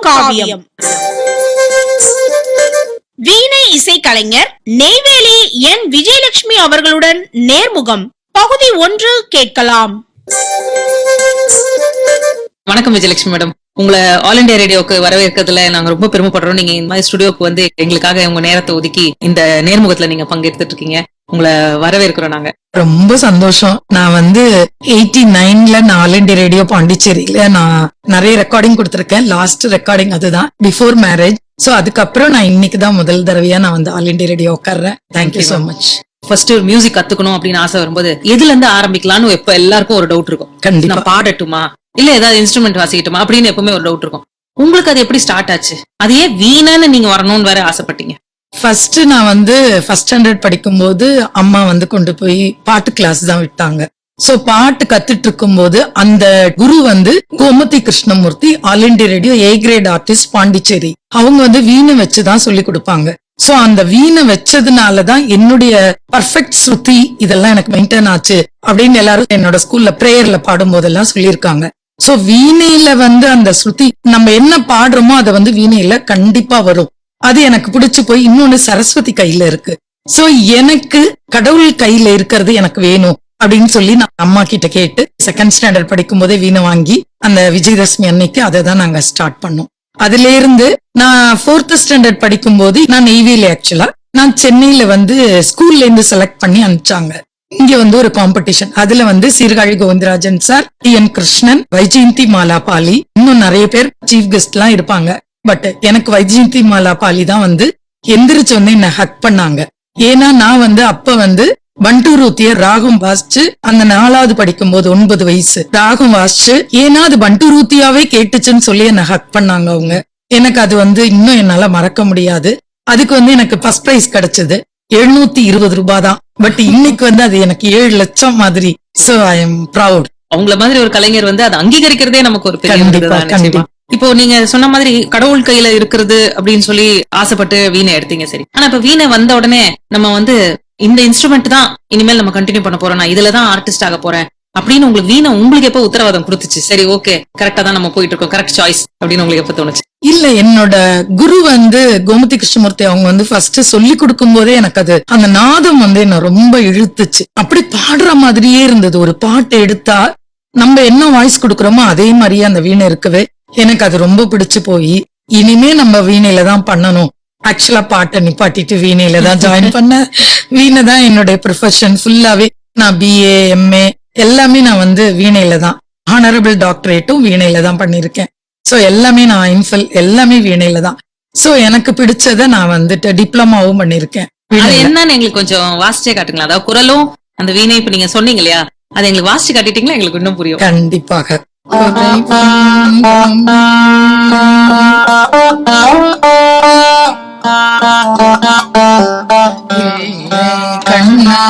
மகாகாவியம். வீணை இசைக்கலைஞர் நெய்வேலி என் விஜயலட்சுமி அவர்களுடன் நேர்முகம் பகுதி 1 கேட்கலாம். வணக்கம் விஜயலட்சுமி மேடம், உங்களை ஆல் இண்டியா ரேடியோக்கு வரவேற்கிறதுல நாங்க ரொம்ப பெருமைப்படுறோம். நீங்க இந்த மாதிரி ஸ்டுடியோக்கு வந்து எங்களுக்காக உங்க நேரத்தை ஒதுக்கி இந்த நேர்முகத்துல நீங்க பங்கெடுத்துட்டு இருக்கீங்க. உங்களை வரவேற்கிறோம். நாங்க ரொம்ப சந்தோஷம். நான் வந்து 89ல ஆல் இண்டியா ரேடியோ பாண்டிச்சேரியில நான் நிறைய ரெக்கார்டிங் கொடுத்திருக்கேன். லாஸ்ட் ரெக்கார்டிங் அதுதான், பிஃபோர் மேரேஜ். சோ அதுக்கப்புறம் நான் இன்னைக்குதான் முதல் தடவையா நான் வந்து ஆல் இண்டியா ரேடியோ உட்கார்றேன். Thank you so much. First music கத்துக்கணும் அப்படின்னு ஆசை வரும்போது எதுல இருந்து ஆரம்பிக்கலாம்னு எப்ப எல்லாருக்கும் ஒரு டவுட் இருக்கும். கண்டிப்பா நான் பாடட்டுமா இல்ல ஏதாவது இன்ஸ்ட்ருமெண்ட் வாசிக்கட்டுமா அப்படின்னு எப்பவுமே ஒரு டவுட் இருக்கும். உங்களுக்கு அது எப்படி ஸ்டார்ட் ஆச்சு? அது ஏன் வீணான்னு நீங்க வரணும்னு வேற ஆசைப்பட்டீங்க? ஃபர்ஸ்ட் நான் வந்து ஃபர்ஸ்ட் ஸ்டாண்டர்ட் படிக்கும் போது அம்மா வந்து கொண்டு போய் பாட்டு கிளாஸ் தான் விட்டாங்க. சோ பாட்டு கத்துட்டு இருக்கும் போது அந்த குரு வந்து Gomathi Krishnamurthy, All India Radio a great artist, Pondicherry. அவங்க வந்து வீணை வச்சுதான் சொல்லி கொடுப்பாங்க. சோ அந்த வீணை வச்சதுனாலதான் என்னுடைய பர்ஃபெக்ட் ஸ்ருதி இதெல்லாம் எனக்கு மெயின்டைன் ஆச்சு அப்படின்னு எல்லாரும் என்னோட ஸ்கூல்ல பிரேயர்ல பாடும் போதெல்லாம் சொல்லியிருக்காங்க. சோ வீணையில வந்து அந்த ஸ்ருதி நம்ம என்ன பாடுறோமோ அதை வந்து வீணையில கண்டிப்பா வரும். அது எனக்கு பிடிச்சு போய் இன்னொன்னு சரஸ்வதி கையில இருக்கு. சோ எனக்கு கடவுள் கையில இருக்கிறது எனக்கு வேணும் அப்படின்னு சொல்லி நான் அம்மா கிட்ட கேட்டு செகண்ட் ஸ்டாண்டர்ட் படிக்கும் போதே வீணை வாங்கி அந்த விஜயதசமி அன்னைக்கு அதை தான் நாங்க ஸ்டார்ட் பண்ணோம். அதுல இருந்து நான் 4th ஸ்டாண்டர்ட் படிக்கும் போது நான் நெய்வேலி, ஆக்சுவலா நான் சென்னையில வந்து ஸ்கூல்ல இருந்து செலக்ட் பண்ணி அனுப்பிச்சாங்க. இங்க வந்து ஒரு காம்படிஷன், அதுல வந்து சீர்காழி கோவிந்தராஜன் சார், டி.என். கிருஷ்ணன், வைஜெயந்தி மாலா பாலி, இன்னும் நிறைய பேர் சீஃப் கெஸ்ட் எல்லாம் இருப்பாங்க. பட் எனக்கு வைஜெயந்தி மாலா பாலி தான் வந்து எந்திரிச்சு வந்து என்ன ஹக் பண்ணாங்க. ஏன்னா நான் வந்து அப்ப வந்து பண்டூரூத்திய ராகம் வாசிச்சு அந்த 4வது படிக்கும் போது 9 வயசு ராகம் வாசிச்சு, ஏன்னா அது பண்டூரூத்தியாவே கேட்டுச்சுன்னு சொல்லி என்ன ஹக் பண்ணாங்க அவங்க. எனக்கு அது வந்து இன்னும் என்னால மறக்க முடியாது. அதுக்கு வந்து எனக்கு ஃபர்ஸ்ட் பிரைஸ் கிடைச்சது 720 ரூபாய் தான். பட் இன்னைக்கு வந்து அது எனக்கு 7 லட்சம் மாதிரி. So I am proud. அவங்கள மாதிரி ஒரு கலைஞர் வந்து அதை அங்கீகரிக்கிறதே நமக்கு ஒரு பெரிய. இப்போ நீங்க சொன்ன மாதிரி கடவுள் கையில இருக்கிறது அப்படின்னு சொல்லி ஆசைப்பட்டு வீணை எடுத்தீங்க, சரி. ஆனா இப்ப வீணை வந்த உடனே நம்ம வந்து இந்த இன்ஸ்ட்ருமெண்ட் தான் இனிமேல் நம்ம கண்டினியூ பண்ண போறோம், நான் இதுலதான் ஆர்டிஸ்ட் ஆக போறேன் அப்படின்னு உங்களுக்கு வீணை உங்களுக்கு எப்ப உத்தரவாதம் கொடுத்துச்சு? சரி, ஓகே, கரெக்டா தான் நம்ம போயிட்டு இருக்கோம், கரெக்ட் சாய்ஸ் அப்படின்னு உங்களுக்கு எப்ப தோணுச்சு? இல்ல, என்னோட குரு வந்து கோமதி கிருஷ்ணமூர்த்தி, அவங்க வந்து ஃபர்ஸ்ட் சொல்லி கொடுக்கும் போதே எனக்கு அது அந்த நாதம் வந்து என்ன ரொம்ப இழுத்துச்சு. அப்படி பாடுற மாதிரியே இருந்தது. ஒரு பாட்டு எடுத்தா நம்ம என்ன வாய்ஸ் கொடுக்கறோமோ அதே மாதிரியே அந்த வீணை இருக்கவே எனக்கு அது ரொம்ப பிடிச்சு போய் இனிமே நம்ம வீணையில தான் பண்ணணும். ஆக்சுவலா பாட்டை நிப்பாட்டிட்டு வீணையில தான் ஜாயின் பண்ண. வீணை தான் என்னுடைய ப்ரொஃபஷன் ஃபுல்லாவே. நான் BA MA எல்லாமே நான் வந்து வீணையில தான். ஆனரபிள் டாக்டரேட்டும் வீணையில தான் பண்ணிருக்கேன். சோ எல்லாமே நான் இன்ஃபில் எல்லாமே வீணையில தான். சோ எனக்கு பிடிச்சத நான் வந்துட்டு டிப்ளமாவும் பண்ணிருக்கேன். என்னன்னு எங்களுக்கு கொஞ்சம் வாசிச்சே காட்டுங்களா? அதாவது குரலும் அந்த வீணை இப்ப நீங்க சொன்னீங்க இல்லையா, அதை எங்களுக்கு வாசிச்சு காட்டிட்டீங்களா எங்களுக்கு இன்னும் புரியும். கண்டிப்பாக. கண்ணா குறை ஒன்றும் இல்லை கண்ணா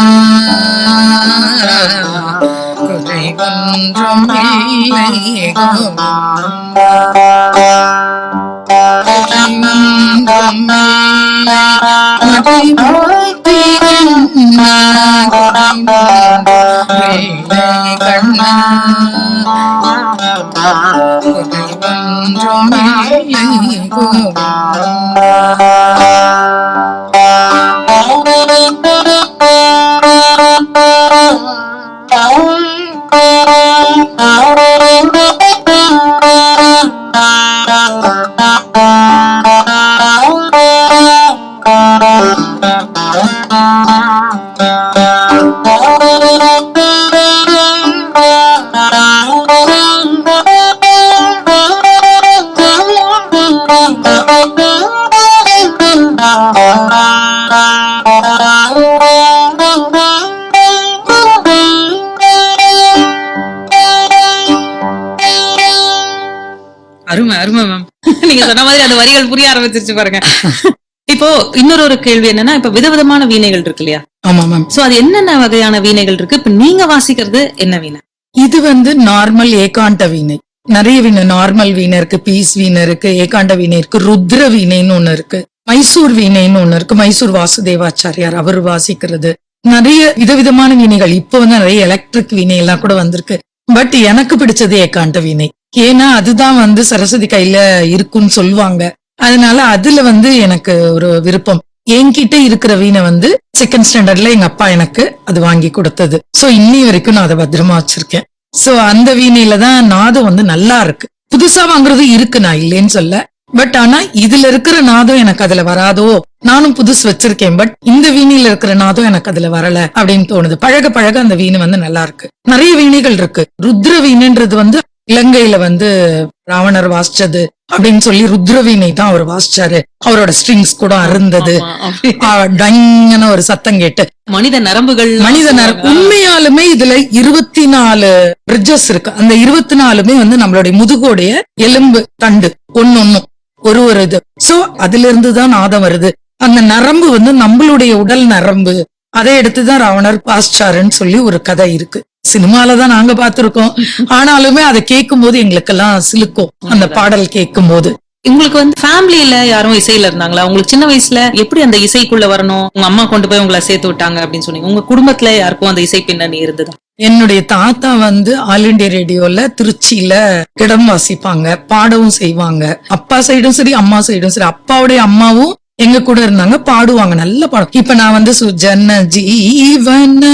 அருமை அருமை மேம். நீங்க சொன்ன மாதிரி அந்த வரிகள் புரிய ஆரம்பிச்சிருச்சு பாருங்க. இப்போ இன்னொரு கேள்வி என்னன்னா, இப்ப விதவிதமான வீணைகள் இருக்கு இல்லையா? ஆமா மேம். சோ அது என்னென்ன வகையான வீணைகள் இருக்கு? இப்ப நீங்க வாசிக்கிறது என்ன வீணை? இது வந்து நார்மல் ஏகாண்ட வீணை. நிறைய வீணை, நார்மல் வீணை இருக்கு, பீஸ் வீணை இருக்கு, ஏகாண்ட வீணை இருக்கு, ருத்ர வீணைன்னு ஒண்ணு இருக்கு, மைசூர் வீணைன்னு ஒண்ணு இருக்கு, மைசூர் வாசுதேவாச்சாரியார் அவர் வாசிக்கிறது. நிறைய விதவிதமான வீணைகள். இப்ப வந்து நிறைய எலக்ட்ரிக் வீணை எல்லாம் கூட வந்திருக்கு. பட் எனக்கு பிடிச்சது ஏகாண்ட வீணை. ஏன்னா அதுதான் வந்து சரஸ்வதி கையில இருக்குன்னு சொல்லுவாங்க. அதனால அதுல வந்து எனக்கு ஒரு விருப்பம். என்கிட்ட இருக்கிற வீணை வந்து செகண்ட் ஸ்டாண்டர்ட்ல எங்க அப்பா எனக்கு அது வாங்கி கொடுத்தது. சோ இன்னி வரைக்கும் நான் அதை பத்திரமா வச்சிருக்கேன். சோ அந்த வீணையில தான் நாதம் வந்து நல்லா இருக்கு. புதுசா வாங்குறது இருக்கு, நான் இல்லைன்னு சொல்ல. பட் ஆனா இதுல இருக்கிற நாதம் எனக்கு அதுல வராதோ, நானும் புதுசு வச்சிருக்கேன் பட் இந்த வீணையில இருக்கிற நாதம் எனக்கு அதுல வரல அப்படின்னு தோணுது. பழக பழக அந்த வீணை வந்து நல்லா இருக்கு. நிறைய வீணைகள் இருக்கு. ருத்ர வீணைன்றது வந்து இலங்கையில வந்து ராவணர் வாசிச்சது அப்படின்னு சொல்லி ருத்ர வீணை தான் அவர் வாசிச்சாரு. அவரோட ஸ்ட்ரிங்ஸ் கூட அருந்தது, டங்கன ஒரு சத்தம் கேட்டு மனித நரம்புகள் உண்மையாலுமே இதுல 24 பிரிட்ஜஸ் இருக்கு. அந்த 24மே வந்து நம்மளுடைய முதுகோடைய எலும்பு தண்டு ஒன்னொன்னும் ஒரு இது. சோ அதுல இருந்துதான் நாதம் வருது. அந்த நரம்பு வந்து நம்மளுடைய உடல் நரம்பு. அதை எடுத்துதான் ராவணர் பாஸ்டாருன்னு சொல்லி ஒரு கதை இருக்கு. சினிமாலதான் நாங்க பாத்திருக்கோம். ஆனாலுமே அதை கேட்கும் போது எங்களுக்கெல்லாம் சிலுக்கும் அந்த பாடல் கேட்கும் போது. உங்களுக்கு வந்து ஃபேமிலியில யாரும் இசையில இருந்தாங்களா? உங்களுக்கு சின்ன வயசுல எப்படி அந்த இசைக்குள்ள வரணும், உங்க அம்மா கொண்டு போய் உங்களை சேர்த்து விட்டாங்க அப்படின்னு சொன்னீங்க. உங்க குடும்பத்துல யாருக்கும் அந்த இசை பின்னணி இருந்ததா? என்னுடைய தாத்தா வந்து ஆல் இண்டியா ரேடியோல திருச்சியில இடம் வாசிப்பாங்க, பாடவும் செய்வாங்க. அப்பா சைடும் சரி அம்மா சைடும் சரி. அப்பாவுடைய அம்மாவும் எங்க கூட இருந்தாங்க, பாடுவாங்க, நல்ல பாடம். இப்ப நான் வந்து சுஜன ஜீவன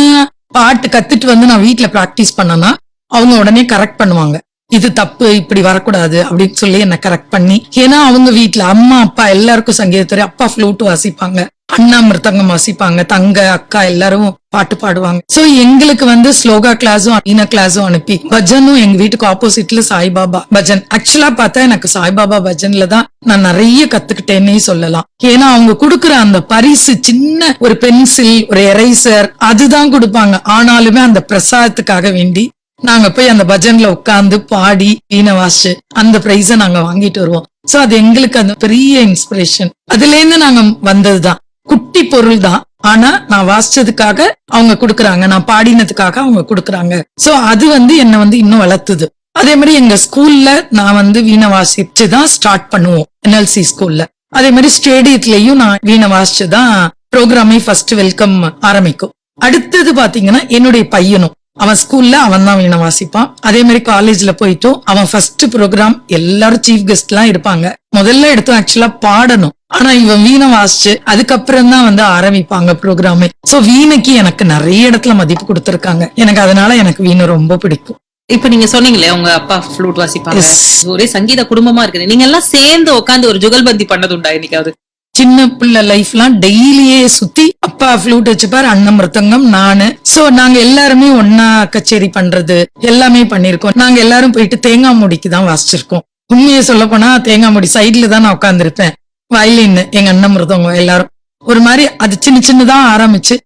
பாட்டு கத்துட்டு வந்து நான் வீட்டுல பிராக்டிஸ் பண்ணனா அவங்க உடனே கரெக்ட் பண்ணுவாங்க. இது தப்பு, இப்படி வரக்கூடாது அப்படின்னு சொல்லி என்ன கரெக்ட் பண்ணி. ஏன்னா அவங்க வீட்டுல அம்மா அப்பா எல்லாருக்கும் சங்கீதத்துறை. அப்பா ஃப்ளூட் வாசிப்பாங்க, அண்ணா மிருதங்கம் வாசிப்பாங்க, தங்க அக்கா எல்லாரும் பாட்டு பாடுவாங்க. சோ எங்களுக்கு வந்து ஸ்லோகா கிளாஸும் வீணா கிளாஸும் அனுப்பி பஜனும் எங்க வீட்டுக்கு ஆப்போசிட்ல சாய்பாபா பஜன். ஆக்சுவலா பார்த்தா எனக்கு சாய்பாபா பஜன்ல தான் நான் நிறைய கத்துக்கிட்டேன்னே சொல்லலாம். ஏன்னா அவங்க கொடுக்குற அந்த பரிசு, சின்ன ஒரு பென்சில், ஒரு எரேசர் அதுதான் கொடுப்பாங்க. ஆனாலுமே அந்த பிரசாதத்துக்காக வேண்டி நாங்க போய் அந்த பஜன்ல உட்கார்ந்து பாடி வீணை வாசிச்சு அந்த பிரைஸ நாங்க வாங்கிட்டு வருவோம். சோ அது எங்களுக்கு அந்த பெரிய இன்ஸ்பிரேஷன். அதுல இருந்து நாங்க வந்ததுதான். குட்டி பொருள் தான், ஆனா நான் வாசிச்சதுக்காக அவங்க குடுக்கறாங்க, நான் பாடினதுக்காக அவங்க குடுக்கறாங்க. சோ அது வந்து என்ன வந்து இன்னும் வளர்த்துது. அதே மாதிரி எங்க ஸ்கூல்ல நான் வந்து வீணை வாசிச்சுதான் ஸ்டார்ட் பண்ணுவோம், NLC ஸ்கூல்ல. அதே மாதிரி ஸ்டேடியத்திலயும் நான் வீணை வாசிச்சுதான் ப்ரோக்ராமே ஃபர்ஸ்ட் வெல்கம் ஆரம்பிக்கும். அடுத்தது பாத்தீங்கன்னா என்னுடைய பையனும் அவன் ஸ்கூல்ல அவன் தான் வீணை வாசிப்பான். அதே மாதிரி காலேஜ்ல போயிட்டும் அவன் ஃபர்ஸ்ட் ப்ரோக்ராம், எல்லாரும் சீஃப் கெஸ்ட் எல்லாம் இருப்பாங்க, முதல்ல எடுத்து ஆக்சுவலா பாடணும். ஆனா இவன் வீணை வாசிச்சு அதுக்கப்புறம் தான் வந்து ஆரம்பிப்பாங்க ப்ரோக்ராமே. சோ வீணைக்கு எனக்கு நிறைய இடத்துல மதிப்பு கொடுத்திருக்காங்க. எனக்கு அதனால எனக்கு வீணை ரொம்ப பிடிக்கும். இப்ப நீங்க சொன்னீங்களே உங்க அப்பா ஃப்ளூட் வாசிப்பாங்க, ஒரே சங்கீத குடும்பமா இருக்குது. நீங்க எல்லாம் சேர்ந்து உட்காந்து ஒரு ஜுகல்பந்தி பண்ணது உண்டா என்னைக்காவது? சின்ன பிள்ளை லைஃப்லாம் டெய்லியே சுத்தி அப்பா ஃப்ளூட் வச்சுப்பாரு, அண்ணன் மிருதங்கம், நானு. சோ நாங்க எல்லாருமே ஒன்னா கச்சேரி பண்றது எல்லாமே பண்ணிருக்கோம். நாங்க எல்லாரும் போயிட்டு தேங்காய் மூடிக்கு தான் வாசிச்சிருக்கோம். உண்மையை சொல்ல போனா தேங்காய் மூடி சைட்ல தான் நான் உட்கார்ந்துருப்பேன். வயலின் எங்க அண்ணன் மிருதங்கம் எல்லாரும் ஒரு மாதிரி அது சின்ன சின்னதா ஆரம்பிச்சு,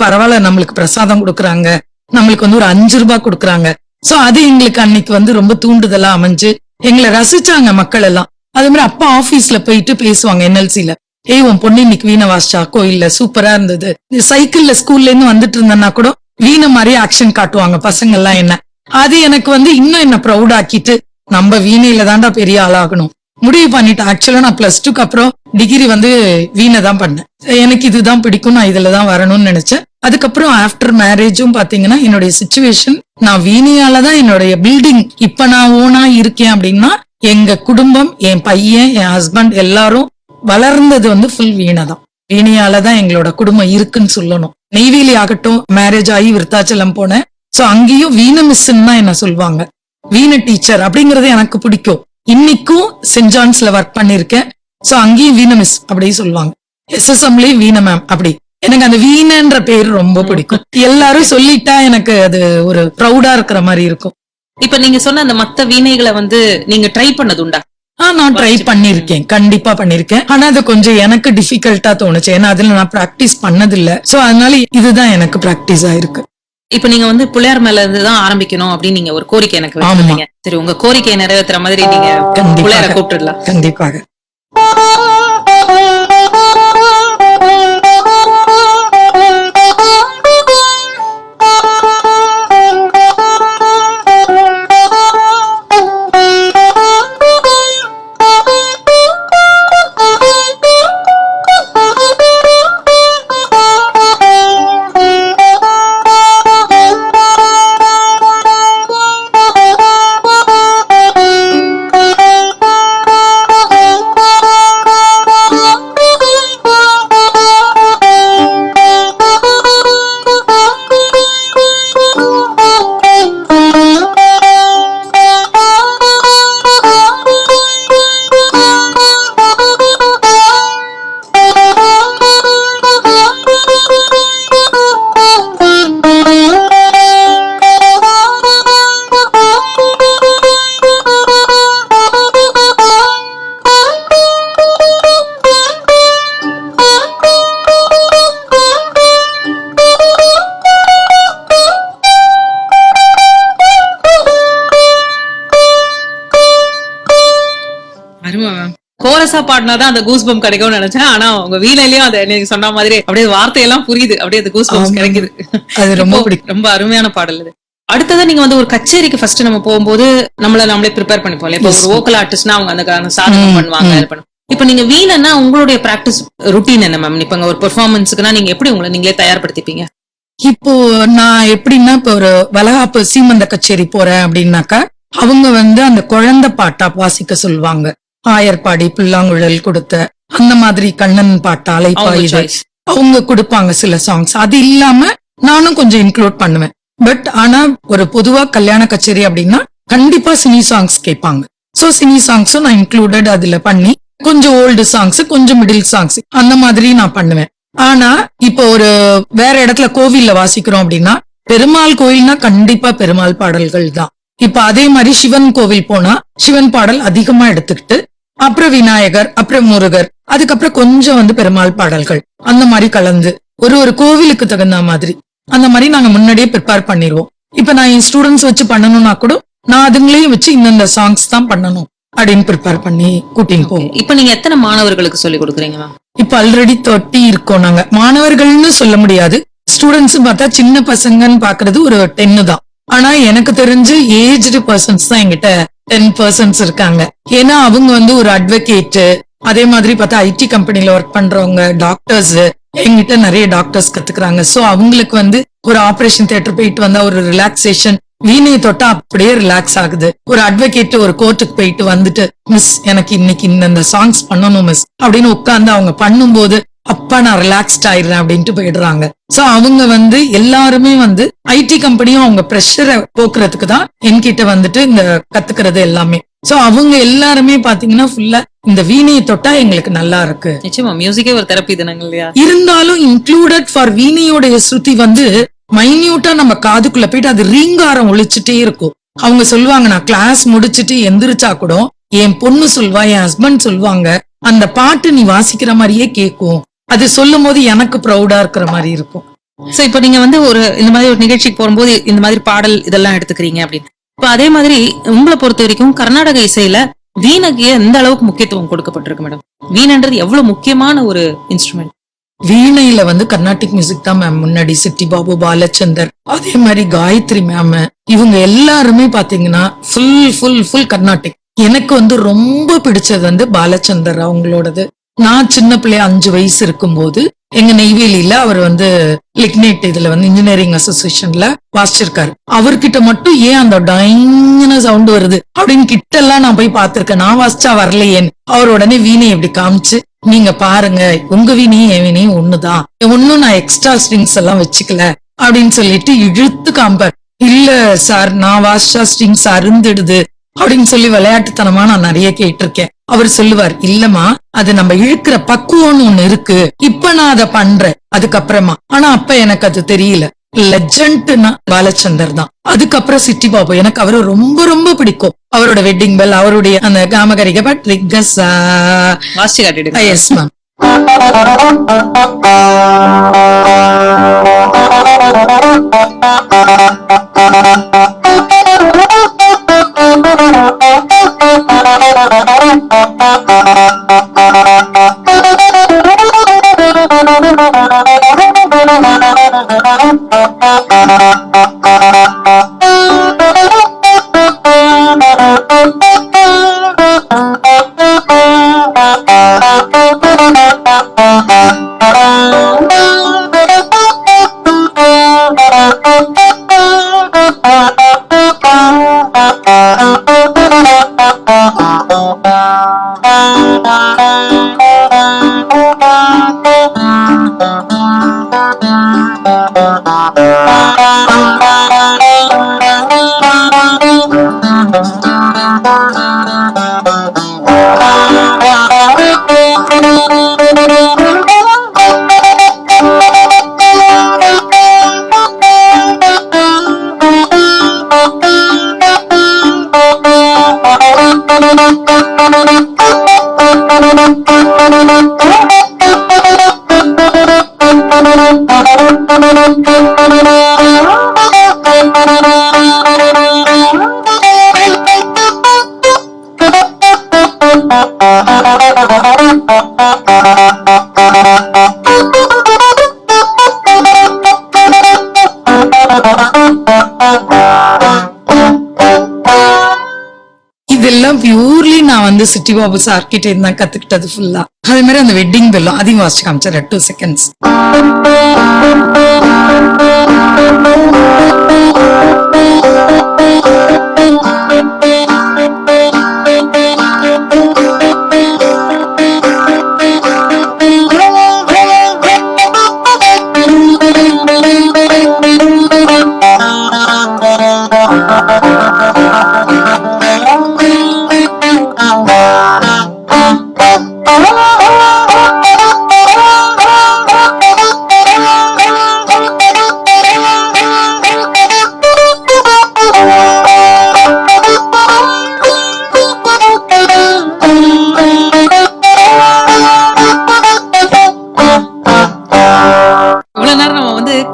பரவாயில்ல நம்மளுக்கு பிரசாதம் கொடுக்குறாங்க, நம்மளுக்கு வந்து ஒரு 5 ரூபாய் கொடுக்குறாங்க. சோ அது எங்களுக்கு அன்னைக்கு வந்து ரொம்ப தூண்டுதலா அமைஞ்சு எங்களை ரசிச்சாங்க மக்கள் எல்லாம். அதே மாதிரி அப்பா ஆபீஸ்ல போயிட்டு பேசுவாங்க NLCல, உன் பொண்ணு இன்னைக்கு வீணை வாசிச்சா கோயில்ல, சூப்பரா இருந்தது. சைக்கிள்ல ஸ்கூல்ல இருந்து வந்துட்டு இருந்தேன்னா கூட வீணை மாதிரி ஆக்ஷன் காட்டுவாங்க பசங்க எல்லாம். என்ன அது எனக்கு வந்து இன்னும் என்ன ப்ரௌட் ஆக்கிட்டு, நம்ம வீணையில தாண்டா பெரிய ஆளாகணும் முடிவு பண்ணிட்டேன். ஆக்சுவலா நான் +2க்கு அப்புறம் டிகிரி வந்து வீணை தான் பண்ணேன். எனக்கு இதுதான் பிடிக்கும், நான் இதுலதான் வரணும்னு நினைச்சேன். அதுக்கப்புறம் ஆஃப்டர் மேரேஜும் பாத்தீங்கன்னா என்னுடைய சிச்சுவேஷன், நான் வீணையாலதான் என்னுடைய பில்டிங் இப்ப நான் ஓனா இருக்கேன் அப்படின்னா, எங்க குடும்பம், என் பையன், என் ஹஸ்பண்ட் எல்லாரும் வளர்ந்தது வந்து ஃபுல் வீணை தான். வீணையாலதான் எங்களோட குடும்பம் இருக்குன்னு சொல்லணும். நெய்வேலி ஆகட்டும், மேரேஜ் ஆகி விருத்தாச்சலம் போனேன். சோ அங்கேயும் வீணை மிஸ்ன்னு தான் என்ன சொல்லுவாங்க, வீணை டீச்சர் அப்படிங்கறது எனக்கு பிடிக்கும். இன்னைக்கும் சென்ட் ஜான்ஸ்ல ஒர்க் பண்ணிருக்கேன். சோ அங்கேயும் வீணை மிஸ் அப்படி சொல்லுவாங்க, SSMலயே வீணை மேம் அப்படி. எனக்கு அந்த வீணைன்ற பேர் ரொம்ப பிடிக்கும். எல்லாரும் சொல்லிட்டா எனக்கு அது ஒரு ப்ரௌடா இருக்கிற மாதிரி இருக்கும். இப்ப நீங்க சொன்ன அந்த மத்த வீணைகளை வந்து நீங்க ட்ரை பண்ணது உண்டா? நான் ட்ரை பண்ணிருக்கேன், கண்டிப்பா பண்ணிருக்கேன். ஆனா அது கொஞ்சம் எனக்கு டிஃபிகல்ட்டா தோணுச்சு, ஏன்னா அதுல நான் பிராக்டிஸ் பண்ணதில்லை. சோ அதனால இதுதான் எனக்கு பிராக்டிஸ் ஆயிருக்கு. இப்ப நீங்க வந்து பிள்ளையார் மேல இருந்துதான் ஆரம்பிக்கணும் அப்படின்னு நீங்க ஒரு கோரிக்கை எனக்கு வச்சிருக்கீங்க. சரி, உங்க கோரிக்கையை நிறைவேற்றுற மாதிரி நீங்க பிள்ளையார கூப்பிட்டுடலாம். கண்டிப்பாக. அருமை மேம். கோரஸா பாடினாதான் அந்த கூஸ் பம்ப் கிடைக்கும்னு நினைச்சேன். ஆனா உங்க வீணையிலயும் அது நீங்க சொன்ன மாதிரி அப்படியே வார்த்தையெல்லாம் புரியுது, அப்படியே அந்த கூஸ் பம்ப்ஸ் கிடைக்குது. அது ரொம்ப ரொம்ப அருமையான பாடல் இது. அடுத்ததா நீங்க வந்து ஒரு கச்சேரிக்கு ஃபர்ஸ்ட் நம்ம போகும்போது நம்மளே ப்ரிப்பேர் பண்ணிப்போம். இப்ப ஒரு வோக்கல் ஆர்டிஸ்ட்னா அவங்க அந்த சாதகம் பண்ணுவாங்க. இப்ப நீங்க வீணைன்னா உங்களுடைய பிராக்டிஸ் ருட்டீன் என்ன மேம்? இப்ப ஒரு பெர்ஃபார்மன்ஸ்க்குனா நீங்க எப்படி உங்களை நீங்களே தயார்படுத்திப்பீங்க? இப்போ நான் எப்படின்னா, இப்ப ஒரு வளகாப்பு சீமந்த கச்சேரி போறேன் அப்படின்னாக்கா, அவங்க வந்து அந்த குழந்தை பாட்டா வாசிக்க சொல்லுவாங்க. ஆயர்பாடி, புல்லாங்குழல் கொடுத்த அந்த மாதிரி கண்ணன் பாட்டா, அலைப்பாயுது அவங்க கொடுப்பாங்க சில சாங்ஸ். அது இல்லாம நானும் கொஞ்சம் இன்க்ளூட் பண்ணுவேன். பட் ஆனா ஒரு பொதுவா கல்யாண கச்சேரி அப்படின்னா கண்டிப்பா சினி சாங்ஸ் கேட்பாங்க. சோ சினி சாங்ஸும் நான் இன்க்ளூடட் அதுல பண்ணி, கொஞ்சம் ஓல்டு சாங்ஸ், கொஞ்சம் மிடில் சாங்ஸ் அந்த மாதிரி நான் பண்ணுவேன். ஆனா இப்போ ஒரு வேற இடத்துல கோவில்ல வாசிக்கிறோம் அப்படின்னா, பெருமாள் கோயில்னா கண்டிப்பா பெருமாள் பாடல்கள் தான். இப்ப அதே மாதிரி சிவன் கோவில் போனா சிவன் பாடல் அதிகமா எடுத்துக்கிட்டு, அப்புறம் விநாயகர், அப்புறம் முருகர், அதுக்கப்புறம் கொஞ்சம் வந்து பெருமாள் பாடல்கள் அந்த மாதிரி கலந்து ஒரு கோவிலுக்கு தகுந்த மாதிரி அந்த மாதிரி நாங்க முன்னாடியே ப்ரிப்பேர் பண்ணிடுவோம். இப்ப நான் என் ஸ்டூடெண்ட்ஸ் வச்சு பண்ணணும்னா கூட நான் அதுங்களையும் வச்சு இந்த சாங்ஸ் தான் பண்ணணும் அப்படின்னு ப்ரிப்பேர் பண்ணி கூட்டின்னு போவோம். இப்ப நீங்க எத்தனை மாணவர்களுக்கு சொல்லி கொடுக்குறீங்க? இப்ப ஆல்ரெடி 30 இருக்கோம் நாங்க. மாணவர்கள்னு சொல்ல முடியாது, ஸ்டூடெண்ட்ஸ் பார்த்தா சின்ன பசங்கன்னு பாக்குறது ஒரு 10 தான். ஆனா எனக்கு தெரிஞ்சு ஏஜ்டு பர்சன்ஸ் தான் என்கிட்ட 10% இருக்காங்க. ஏன்னா அவங்க வந்து ஒரு அட்வொகேட், அதே மாதிரி பார்த்தா ஐடி கம்பெனில ஒர்க் பண்றவங்க, டாக்டர்ஸ், என்கிட்ட நிறைய டாக்டர்ஸ் கத்துக்கிறாங்க. சோ அவங்களுக்கு வந்து ஒரு ஆபரேஷன் தியேட்டர் போயிட்டு வந்தா ஒரு ரிலாக்ஸேஷன், வீணையை தொட்டா அப்படியே ரிலாக்ஸ் ஆகுது. ஒரு அட்வொகேட் ஒரு கோர்ட்டுக்கு போயிட்டு வந்துட்டு, மிஸ் எனக்கு இன்னைக்கு இந்த சாங்ஸ் பண்ணணும் மிஸ் அப்படின்னு உட்கார்ந்து அவங்க பண்ணும்போது, அப்பா நான் ரிலாக்ஸ்ட் ஆயிடுறேன் அப்படின்ட்டு போயிடுறாங்க. சோ அவங்க வந்து எல்லாருமே வந்து ஐடி கம்பெனியும் அவங்க பிரஷரை போக்குறதுக்கு தான் என்கிட்ட வந்துட்டு இந்த கத்துக்கிறது எல்லாமே. சோ அவங்க எல்லாருமே பாத்தீங்கன்னா ஃபுல்லா இந்த வீணையை தொட்டா எங்களுக்கு நல்லா இருக்கு. நிச்சயமா மியூசிக்கே ஒரு தெரப்பி தானங்க இல்லையா? இருந்தாலும் இன்க்ளூடட் ஃபார் வீணையோடைய ஸ்ருதி வந்து மைன்யூட்டா நம்ம காதுக்குள்ள போயிட்டு அது ரீங்காரம் ஒழிச்சுட்டே இருக்கும். அவங்க சொல்லுவாங்க, நான் கிளாஸ் முடிச்சுட்டு எந்திரிச்சா கூட என் பொண்ணு சொல்வா, என் ஹஸ்பண்ட் சொல்லுவாங்க, அந்த பாட்டு நீ வாசிக்கிற மாதிரியே கேட்கும். அது சொல்லும் போது எனக்கு ப்ரௌடா இருக்கிற மாதிரி இருக்கும். சோ இப்ப நீங்க வந்து ஒரு இந்த மாதிரி ஒரு நிகழ்ச்சிக்கு போகும்போது இந்த மாதிரி பாடல் இதெல்லாம் எடுத்துக்கிறீங்க அப்படின்னு. இப்ப அதே மாதிரி உங்களை பொறுத்த வரைக்கும் கர்நாடக இசையில வீணைக்கு எந்த அளவுக்கு முக்கியத்துவம் கொடுக்கப்பட்டிருக்கு மேடம்? வீணைன்றது எவ்வளவு முக்கியமான ஒரு இன்ஸ்ட்ருமெண்ட். வீணையில வந்து கர்நாடிக் மியூசிக் தான் மேம். முன்னாடி சிட்டி பாபு, பாலச்சந்தர், அதே மாதிரி காயத்ரி மேம், இவங்க எல்லாருமே பாத்தீங்கன்னா ஃபுல் கர்நாடிக். எனக்கு வந்து ரொம்ப பிடிச்சது வந்து பாலச்சந்தர் அவங்களோடது. நான் சின்ன பிள்ளைய 5 வயசு இருக்கும்போது எங்க நெய்வேலியில அவர் வந்து லிக்னேட் இதுல வந்து இன்ஜினியரிங் அசோசியேஷன்ல வாசிச்சிருக்காரு. அவர்கிட்ட மட்டும் ஏன் அந்த டைன சவுண்ட் வருது அப்படின்னு கிட்ட எல்லாம் நான் போய் பாத்திருக்கேன். நான் வாசிச்சா வரலையேன்னு. அவர் உடனே வீணை எப்படி காமிச்சு, நீங்க பாருங்க உங்க வீணையும் என் வீணையும் ஒண்ணுதான், ஒன்னும் நான் எக்ஸ்ட்ரா ஸ்ட்ரிங்ஸ் எல்லாம் வச்சுக்கல அப்படின்னு சொல்லிட்டு இழுத்து காம்பார். இல்ல சார், நான் வாசிச்சா ஸ்ட்ரிங்ஸ் அருந்துடுது அப்படின்னு சொல்லி விளையாட்டுத்தனமா நான் நிறைய கேட்டிருக்கேன். அவர் சொல்லுவார், இல்லம்மா அது நம்ம இழுக்கிற பக்குவம்னு ஒண்ணு இருக்கு, இப்ப நான் அதை பண்றேன் அதுக்கப்புறமா. ஆனா அப்ப எனக்கு அது தெரியல. லெஜண்ட்னா பாலச்சந்தர் தான். அதுக்கப்புறம் சிட்டி பாபு, எனக்கு அவரை ரொம்ப ரொம்ப பிடிக்கும். அவரோட வெட்டிங் பெல், அவருடைய அந்த காமகரிக பட்ரிகசா வாசி காட்டிடுங்க. Yes ma'am. இதெல்லாம் பியூர்லி நான் வந்து சிட்டி பாபு சார் கிட்ட இருந்தா கத்துக்கிட்டது ஃபுல்லா. அதே மாதிரி அந்த வெட்டிங் பெல்லும் அதையும் வாசிச்சு காமிச்சார் 2 seconds.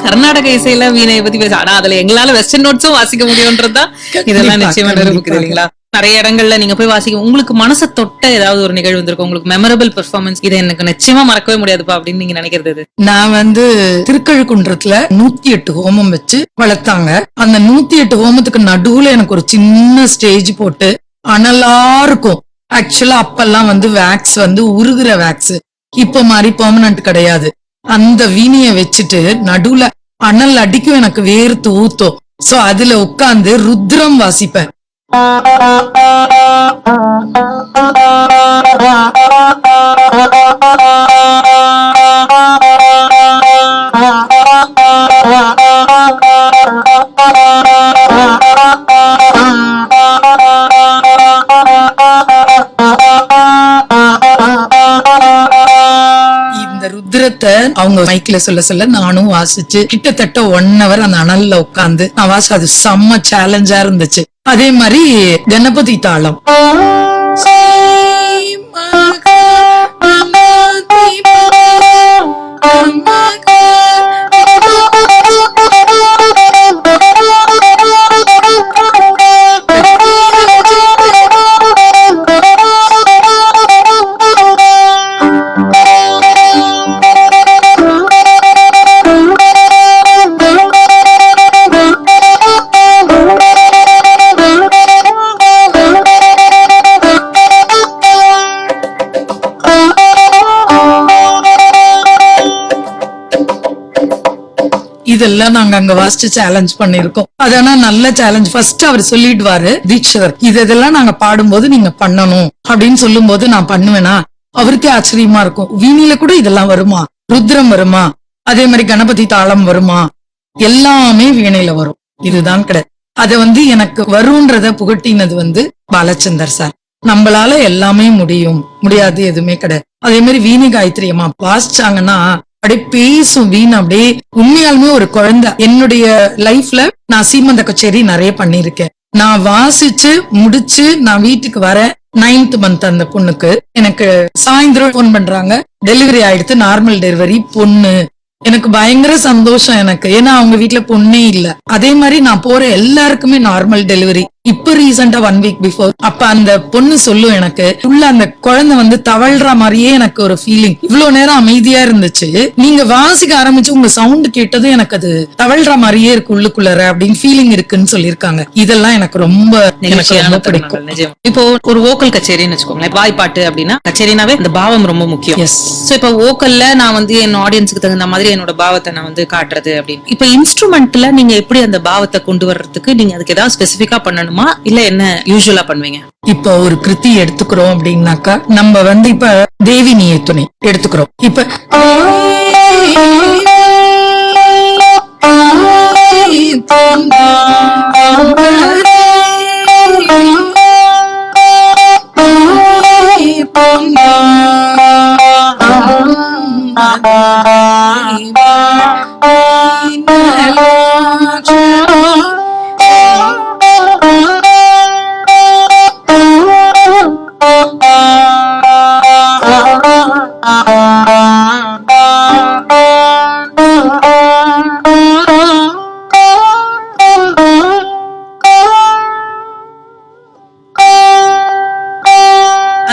கர்நாடக இசையில வீணையை பத்தி பேச, ஆனா அதுல எங்களால வெஸ்டர்ன் நோட்ஸும் வாசிக்க முடியும்ன்றதுதான் இதெல்லாம் நிச்சயமா இருக்குது இல்லைங்களா? நிறைய இடங்கள்ல நீங்க போய் வாசிக்க உங்களுக்கு மனசை தொட்ட ஏதாவது ஒரு நிகழ்வு வந்திருக்கும், உங்களுக்கு மெமரபிள் பெர்ஃபார்மன்ஸ், இதை எனக்கு நிச்சயமா மறக்கவே முடியாதுப்பா அப்படின்னு நீங்க நினைக்கிறது? நான் வந்து திருக்கழுக்குன்றத்துல 108 ஹோமம் வச்சு வளர்த்தாங்க. அந்த 108 ஹோமத்துக்கு நடுவுல எனக்கு ஒரு சின்ன ஸ்டேஜ் போட்டு அனலா இருக்கும். ஆக்சுவலா அப்பெல்லாம் வந்து வேக்ஸ் வந்து உருகுற வேக்ஸ், இப்ப மாதிரி பெர்மனன்ட் கிடையாது. அந்த வீணைய வச்சுட்டு நடுவுல அனல் அடிக்கும், எனக்கு வேர்த்து ஊத்தும். சோ அதுல உட்கார்ந்து ருத்ரம் வாசிப்பேன். அவங்க மைக்ல சொல்ல நானும் வாசிச்சு கிட்டத்தட்ட 1 hour அந்த அனல்ல உட்கார்ந்து நான் வாசி, அது செம்ம சேலஞ்சா இருந்துச்சு. அதே மாதிரி கணபதி தாளம் இதெல்லாம் நாங்க அங்க வாசிச்சு சேலஞ்ச் பண்ணிருக்கோம். அதனா நல்ல சேலஞ்ச். ஃபர்ஸ்ட் அவர் சொல்லிடுவாரு, தீட்சிதர் இதெல்லாம் நாங்க பாடும்போது நீங்க பண்ணணும் அப்படின்னு சொல்லும் போது நான் பண்ணுவேனா, அவருக்கே ஆச்சரியமா இருக்கும். வீணையில கூட இதெல்லாம் வருமா, ருத்ரம் வருமா, அதே மாதிரி கணபதி தாளம் வருமா, எல்லாமே வீணையில வரும். இதுதான் கிடையாது. அத வந்து எனக்கு வரும்ன்றத புகட்டினது வந்து பாலச்சந்தர் சார். நம்மளால எல்லாமே முடியாது எதுவுமே கிடையாது. அதே மாதிரி வீணை காயத்ரி அம்மா வாசிச்சாங்கன்னா அப்படியே பேசும் வீணை, அப்படியே உண்மையாலுமே ஒரு குழந்தை. என்னுடைய லைஃப்ல நான் சீமந்த கச்சேரி நிறைய பண்ணிருக்கேன். நான் வாசிச்சு முடிச்சு நான் வீட்டுக்கு வர 9th month அந்த பொண்ணுக்கு எனக்கு சாயந்தரம் போன் பண்றாங்க, டெலிவரி ஆயிடுத்து, நார்மல் டெலிவரி பொண்ணு. எனக்கு பயங்கர சந்தோஷம் எனக்கு, ஏன்னா அவங்க வீட்டுல பொண்ணே இல்ல. அதே மாதிரி நான் போற எல்லாருக்குமே நார்மல் டெலிவரி. இப்ப ரீசெண்டா 1 week பிஃபோர் அப்ப அந்த பொண்ணு சொல்லும், எனக்கு உள்ள அந்த குழந்தை வந்து தவழ்ற மாதிரியே எனக்கு ஒரு ஃபீலிங். இவ்வளவு நேரம் அமைதியா இருந்துச்சு, நீங்க வாசிக்க ஆரம்பிச்சு உங்க சவுண்ட் கேட்டதும் எனக்கு அது தவழ்ற மாதிரியே இருக்கு உள்ளுக்குள்ளற அப்படின்னு ஃபீலிங் இருக்குன்னு சொல்லியிருக்காங்க. இதெல்லாம் எனக்கு ரொம்ப பிடிக்கும். இப்போ ஒரு வோக்கல் கச்சேரின்னு வச்சுக்கோங்களேன், வாய்ப்பாட்டு அப்படின்னா கச்சேரினாவே அந்த பாவம் ரொம்ப முக்கியம். சோ இப்ப வோக்கல்ல நான் வந்து என் ஆடியன்ஸுக்கு தகுந்த மாதிரி என்னோட பாவத்தை நான் வந்து காட்டுறது அப்படின்னு. இப்ப இன்ஸ்ட்ருமெண்ட்ல நீங்க எப்படி அந்த பாவத்தை கொண்டு வர்றதுக்கு நீங்க அதுக்கு ஏதாவது ஸ்பெசிபிக்கா பண்ணணும் இல்ல என்ன யூசுவலா பண்ணுவீங்க? இப்ப ஒரு கிருதி எடுத்துக்கிறோம் அப்படின்னாக்கா, நம்ம வந்து இப்ப தேவினியை துணை எடுத்துக்கிறோம். இப்ப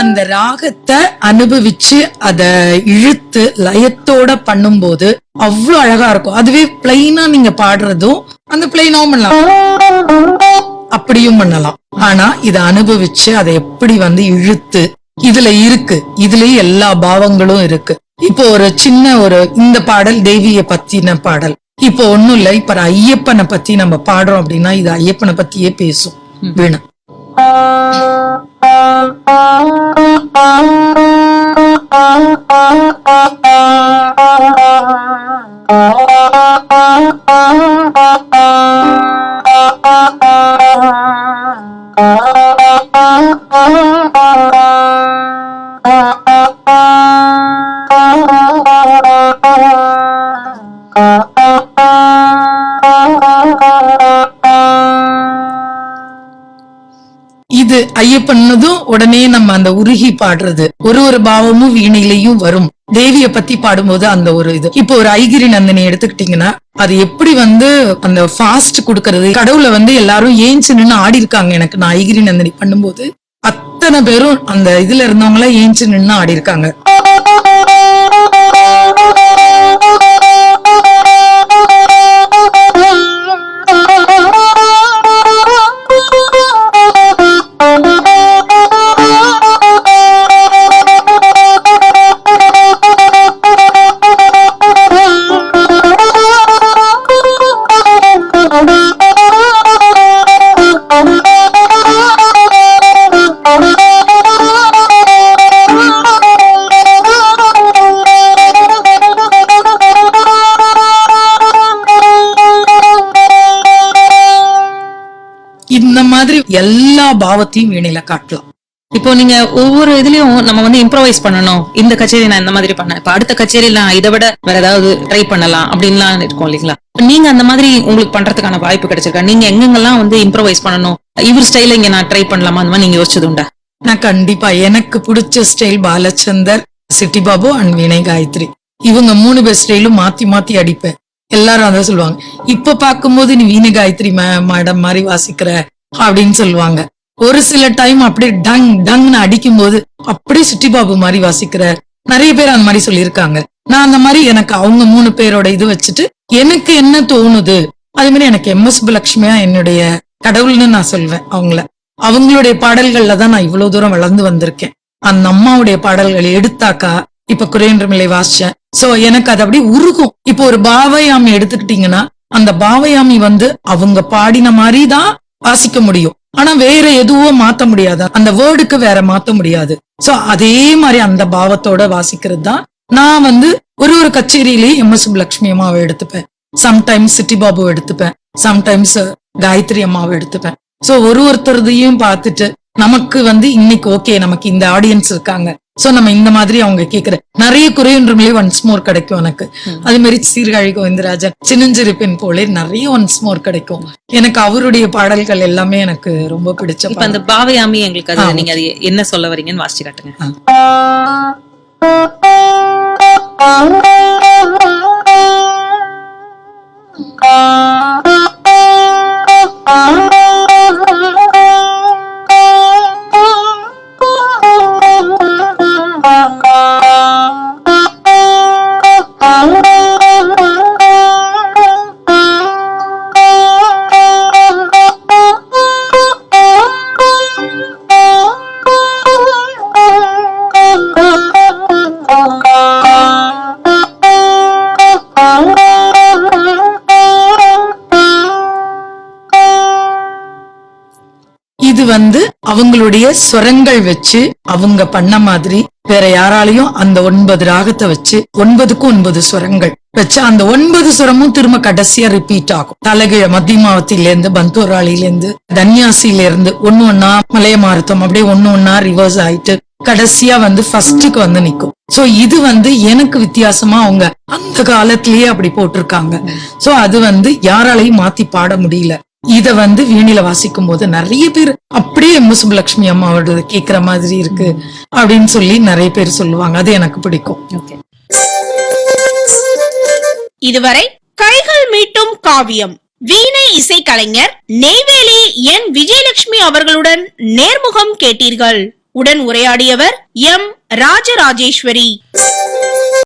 அந்த ராகத்தை அனுபவிச்சு அத இழுத்து லயத்தோட பண்ணும்போது அவ்வளவு அழகா இருக்கும். அதுவே பிளைனா நீங்க பாடுறதும் அந்த பிளைனாவும் பண்ணலாம். அப்படியும் பண்ணலாம். ஆனா இத அனுபவிச்சு அதை எப்படி வந்து இழுத்து இதுல இருக்கு, இதுலயே எல்லா பாவங்களும் இருக்கு. இப்போ ஒரு சின்ன இந்த பாடல் தேவிய பத்தின பாடல். இப்போ ஒண்ணும் இல்ல, இப்ப ஐயப்பனை பத்தி நம்ம பாடுறோம் அப்படின்னா இது ஐயப்பனை பத்தியே பேசும் வீணை. இது ஐயப்பன்னதும் உடனே நம்ம அந்த உருகி பாடுறது, ஒரு பாவமும் வீணையிலையும் வரும். தேவிய பத்தி பாடும்போது அந்த இது இப்போ ஒரு ஐகிரி நந்தினி எடுத்துக்கிட்டீங்கன்னா அது எப்படி வந்து அந்த ஃபாஸ்ட் கொடுக்கறது, கடவுளை வந்து எல்லாரும் ஏஞ்சி நின்னு ஆடி இருக்காங்க. எனக்கு நான் ஐகிரி நந்தினி பண்ணும்போது அத்தனை பேரும் அந்த இதுல இருந்தவங்கள ஏஞ்சி நின்னு ஆடி இருக்காங்க. இந்த மாதிரி எல்லா பாவத்தையும் வீணையில காட்டலாம். இப்போ நீங்க ஒவ்வொரு இதுலயும் நம்ம வந்து இம்ப்ரோவைஸ் பண்ணணும், இந்த கச்சேரி நான் இந்த மாதிரி பண்ணேன், இப்ப அடுத்த கச்சேரி நான் இதை விட வேற ஏதாவது ட்ரை பண்ணலாம் அப்படின்லாம் இருக்கும் இல்லைங்களா? நீங்க அந்த மாதிரி உங்களுக்கு பண்றதுக்கான வாய்ப்பு கிடைச்சிருக்கா? நீங்க எங்கெங்கெல்லாம் வந்து இம்ப்ரோவைஸ் பண்ணணும், இவர் ஸ்டைல இங்க நான் ட்ரை பண்ணலாமா, அந்த மாதிரி நீங்க யோசிச்சது உண்டா? நான் கண்டிப்பா எனக்கு பிடிச்ச ஸ்டைல் பாலச்சந்தர், சிட்டி பாபு அண்ட் வீணை காயத்ரி, இவங்க 3 பேர் ஸ்டைலும் மாத்தி மாத்தி அடிப்பேன். எல்லாரும் அதான் சொல்லுவாங்க, இப்ப பாக்கும்போது நீ வீணை காயத்ரி மேடம் மாதிரி வாசிக்கிற அப்படின்னு சொல்லுவாங்க. ஒரு சில டைம் அப்படியே டங் டங்னு அடிக்கும் போது அப்படியே சிட்டி பாபு மாதிரி வாசிக்கிற நிறைய பேர் அந்த மாதிரி சொல்லியிருக்காங்க. நான் அந்த மாதிரி எனக்கு அவங்க 3 பேரோட இது வச்சுட்டு எனக்கு என்ன தோணுது, அதே மாதிரி எனக்கு MS சுப்புலட்சுமியா என்னுடைய கடவுள்னு நான் சொல்வேன். அவங்களுடைய பாடல்கள்ல தான் நான் இவ்வளவு தூரம் வளர்ந்து வந்திருக்கேன். அந்த அம்மாவுடைய பாடல்கள் எடுத்தாக்கா இப்ப குறையன்றமில்லை வாசிச்சேன். சோ எனக்கு அது அப்படியே உருகும். இப்போ ஒரு பாவயாமி எடுத்துக்கிட்டீங்கன்னா அந்த பாவயாமி வந்து அவங்க பாடின மாதிரிதான் வாசிக்க முடியும், ஆனா வேற எதுவும் மாத்த முடியாது, அந்த வேர்டுக்கு வேற மாத்த முடியாது. சோ அதே மாதிரி அந்த பாவத்தோட வாசிக்கிறது தான் நான் வந்து ஒரு கச்சேரியிலேயே MS சுப்புலட்சுமி அம்மாவை எடுத்துப்பேன், சம்டைம்ஸ் சிட்டி பாபு எடுத்துப்பேன், சம்டைம்ஸ் காயத்ரி அம்மாவை எடுத்துப்பேன். சோ ஒருத்தரையும் பார்த்துட்டு நமக்கு வந்து இன்னைக்கு ஓகே நமக்கு இந்த ஆடியன்ஸ் இருக்காங்க, சோ நம்ம இந்த மாதிரி அவங்க கேக்குற நிறைய குறையொன்றுமே ஒன்ஸ் மோர் கிடைக்கும் எனக்கு. அதே மாதிரி சீர்காழி கோவிந்தராஜன், சின்னஞ்சிரிப்பின் போலே நிறைய ஒன்ஸ் மோர் கிடைக்கும் எனக்கு. அவருடைய பாடல்கள் எல்லாமே எனக்கு ரொம்ப பிடிச்ச. இப்ப அந்த பாவயாமி எங்களுக்கு அது நீங்க அது என்ன சொல்ல வரீங்கன்னு வாசிச்சு காட்டுங்க. இது வந்து அவங்களுடைய ஸ்வரங்கள் வச்சு அவங்க பண்ண மாதிரி வேற யாராலையும் அந்த 9 ராகத்தை வச்சு 9க்கும் 9 ஸ்வரங்கள் வச்சு அந்த 9 ஸ்வரமும் திரும்ப கடைசியா ரிப்பீட் ஆகும். தலைகீழ மத்தியமாவத்தில இருந்து, பந்தோராளில இருந்து, தன்யாசில இருந்து ஒண்ணு மலைய மாறுத்தம் அப்படியே ஒண்ணு ரிவர்ஸ் ஆயிட்டு கடைசியா வந்து ஃபர்ஸ்டுக்கு வந்து நிக்கும். சோ இது வந்து எனக்கு வித்தியாசமா அவங்க அந்த காலத்திலேயே அப்படி போட்டிருக்காங்க. சோ அது வந்து யாராலையும் மாத்தி பாட முடியல. இத வந்து வீணையில வாசிக்கும் போது நிறைய பேர் அப்படியே MS சுப்புலட்சுமி அம்மாவோட கேக்குற மாதிரி இருக்கு அப்படின்னு சொல்லி நிறைய பேர் சொல்லுவாங்க. அது எனக்கு பிடிக்கும். இதுவரை கைகள் மீட்டும் காவியம் வீணை இசை கலைஞர் நெய்வேலி N விஜயலட்சுமி அவர்களுடன் நேர்முகம் கேட்டீர்கள். உடன் உரையாடியவர் M ராஜராஜேஸ்வரி.